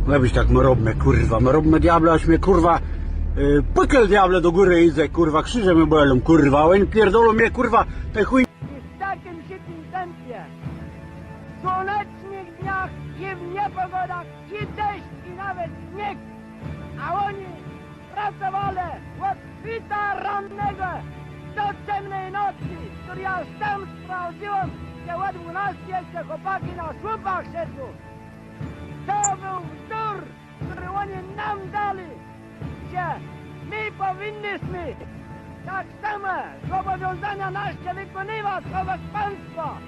Lebyś tak my robimy, kurwa. My robimy diable, aż mnie, kurwa, pykel diable do góry idzie, kurwa, krzyżem mi bolą, kurwa. Oni pierdolą mnie, kurwa, te chuj. I w takim szybkim tempie, w słonecznych dniach i w niepogodach, i deszcz, i nawet śnieg, a oni pracowali od kwita rannego do ciemnej nocy, który ja już tam sprawdziłem, że o 12 jeszcze chłopaki na słupach siedzą. To był wzór, który oni nam dali, że my powinniśmy tak samo zobowiązania nasze wykonywać wobec państwa.